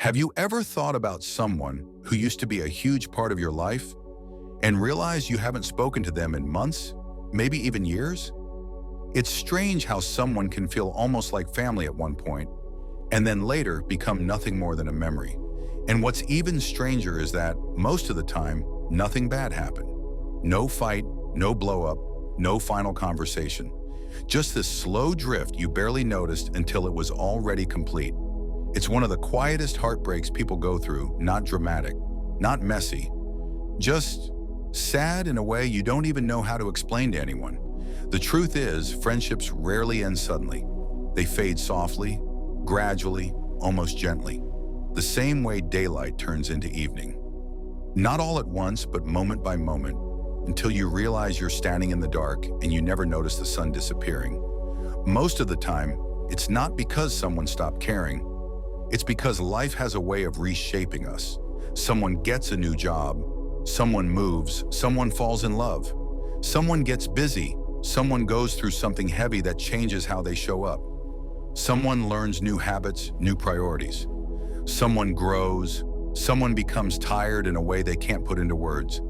Have you ever thought about someone who used to be a huge part of your life and realized you haven't spoken to them in months, maybe even years? It's strange how someone can feel almost like family at one point and then later become nothing more than a memory. And what's even stranger is that most of the time, nothing bad happened. No fight, no blow up, no final conversation. Just this slow drift you barely noticed until it was already complete. It's one of the quietest heartbreaks people go through, not dramatic, not messy, just sad in a way you don't even know how to explain to anyone. The truth is, friendships rarely end suddenly. They fade softly, gradually, almost gently, the same way daylight turns into evening. Not all at once, but moment by moment, until you realize you're standing in the dark and you never notice the sun disappearing. Most of the time, it's not because someone stopped caring. It's because life has a way of reshaping us. Someone gets a new job, someone moves, someone falls in love, someone gets busy, someone goes through something heavy that changes how they show up. Someone learns new habits, new priorities. Someone grows, someone becomes tired in a way they can't put into words.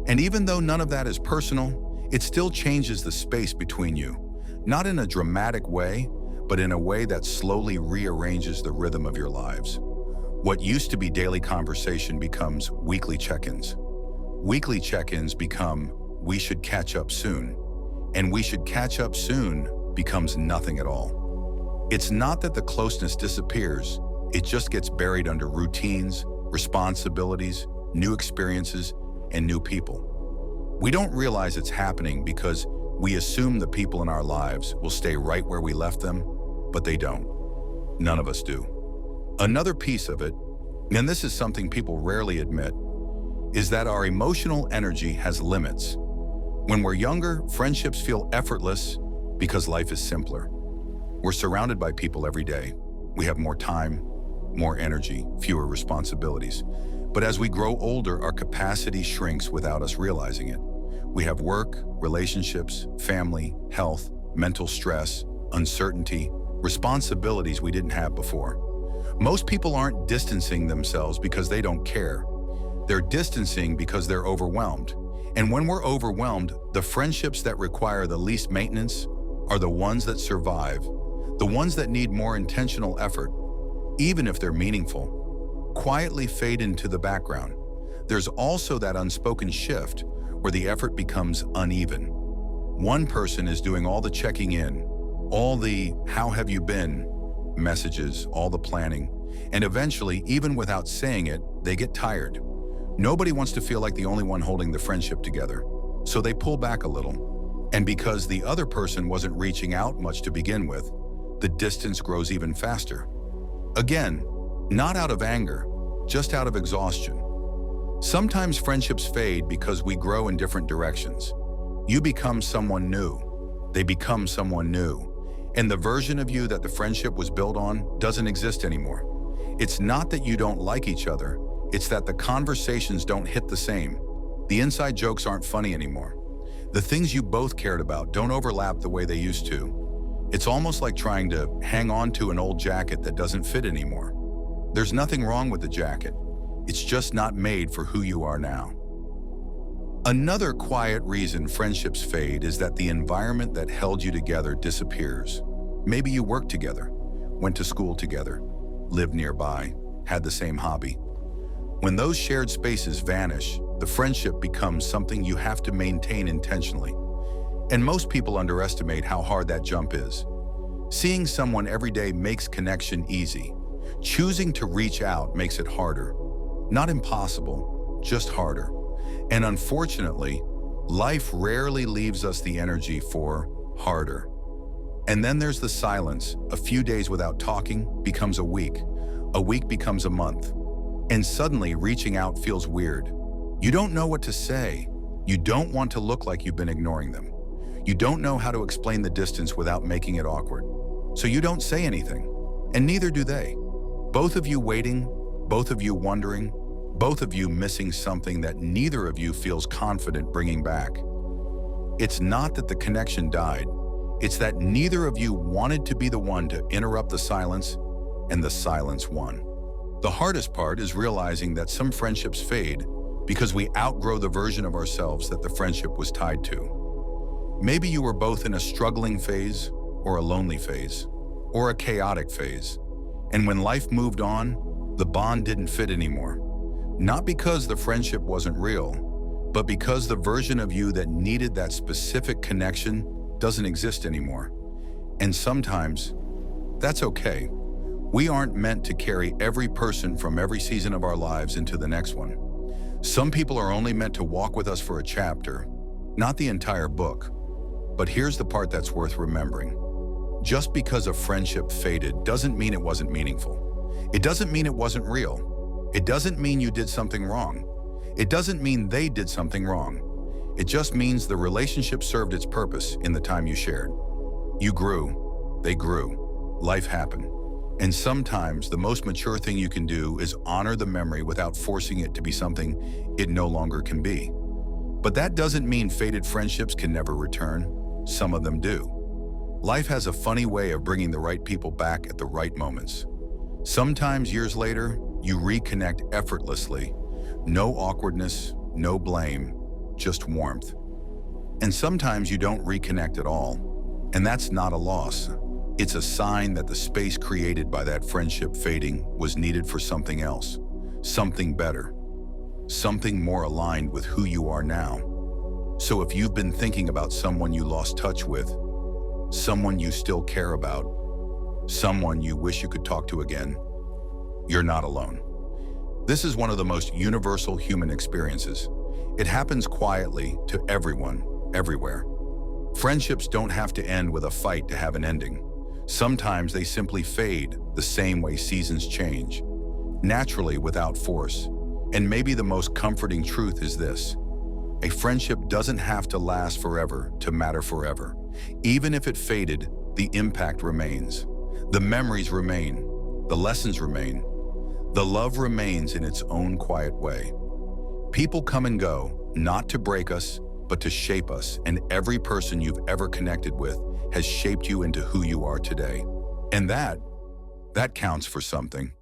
And even though none of that is personal, it still changes the space between you, not in a dramatic way, but in a way that slowly rearranges the rhythm of your lives. What used to be daily conversation becomes weekly check-ins. Weekly check-ins become, we should catch up soon. And we should catch up soon becomes nothing at all. It's not that the closeness disappears, it just gets buried under routines, responsibilities, new experiences, and new people. We don't realize it's happening because we assume the people in our lives will stay right where we left them, but they don't. None of us do. Another piece of it, and this is something people rarely admit, is that our emotional energy has limits. When we're younger, friendships feel effortless because life is simpler. We're surrounded by people every day. We have more time, more energy, fewer responsibilities. But as we grow older, our capacity shrinks without us realizing it. We have work, relationships, family, health, mental stress, uncertainty, responsibilities we didn't have before. Most people aren't distancing themselves because they don't care. They're distancing because they're overwhelmed. And when we're overwhelmed, the friendships that require the least maintenance are the ones that survive, the ones that need more intentional effort, even if they're meaningful, quietly fade into the background. There's also that unspoken shift where the effort becomes uneven. One person is doing all the checking in, all the "how have you been" messages, all the planning, and eventually, even without saying it, they get tired. Nobody wants to feel like the only one holding the friendship together, so they pull back a little. And because the other person wasn't reaching out much to begin with, the distance grows even faster. Again, not out of anger, just out of exhaustion. Sometimes friendships fade because we grow in different directions. You become someone new. They become someone new. And the version of you that the friendship was built on doesn't exist anymore. It's not that you don't like each other. It's that the conversations don't hit the same. The inside jokes aren't funny anymore. The things you both cared about don't overlap the way they used to. It's almost like trying to hang on to an old jacket that doesn't fit anymore. There's nothing wrong with the jacket. It's just not made for who you are now. Another quiet reason friendships fade is that the environment that held you together disappears. Maybe you worked together, went to school together, lived nearby, had the same hobby. When those shared spaces vanish, the friendship becomes something you have to maintain intentionally. And most people underestimate how hard that jump is. Seeing someone every day makes connection easy. Choosing to reach out makes it harder. Not impossible, just harder. And unfortunately, life rarely leaves us the energy for harder. And then there's the silence. A few days without talking becomes a week becomes a month. And suddenly reaching out feels weird. You don't know what to say. You don't want to look like you've been ignoring them. You don't know how to explain the distance without making it awkward. So you don't say anything, and neither do they. Both of you waiting, both of you wondering, both of you missing something that neither of you feels confident bringing back. It's not that the connection died. It's that neither of you wanted to be the one to interrupt the silence, and the silence won. The hardest part is realizing that some friendships fade because we outgrow the version of ourselves that the friendship was tied to. Maybe you were both in a struggling phase, or a lonely phase, or a chaotic phase. And when life moved on, the bond didn't fit anymore. Not because the friendship wasn't real, but because the version of you that needed that specific connection doesn't exist anymore. And sometimes, that's okay. We aren't meant to carry every person from every season of our lives into the next one. Some people are only meant to walk with us for a chapter, not the entire book. But here's the part that's worth remembering. Just because a friendship faded doesn't mean it wasn't meaningful. It doesn't mean it wasn't real. It doesn't mean you did something wrong. It doesn't mean they did something wrong. It just means the relationship served its purpose in the time you shared. You grew, they grew, life happened. And sometimes the most mature thing you can do is honor the memory without forcing it to be something it no longer can be. But that doesn't mean faded friendships can never return. Some of them do. Life has a funny way of bringing the right people back at the right moments. Sometimes years later, you reconnect effortlessly. No awkwardness, no blame, just warmth. And sometimes you don't reconnect at all. And that's not a loss. It's a sign that the space created by that friendship fading was needed for something else, something better, something more aligned with who you are now. So if you've been thinking about someone you lost touch with, someone you still care about, someone you wish you could talk to again, you're not alone. This is one of the most universal human experiences. It happens quietly to everyone, everywhere. Friendships don't have to end with a fight to have an ending. Sometimes they simply fade the same way seasons change, naturally without force. And maybe the most comforting truth is this: a friendship doesn't have to last forever to matter forever. Even if it faded, the impact remains. The memories remain. The lessons remain. The love remains in its own quiet way. People come and go, not to break us, but to shape us, and every person you've ever connected with has shaped you into who you are today. And that counts for something.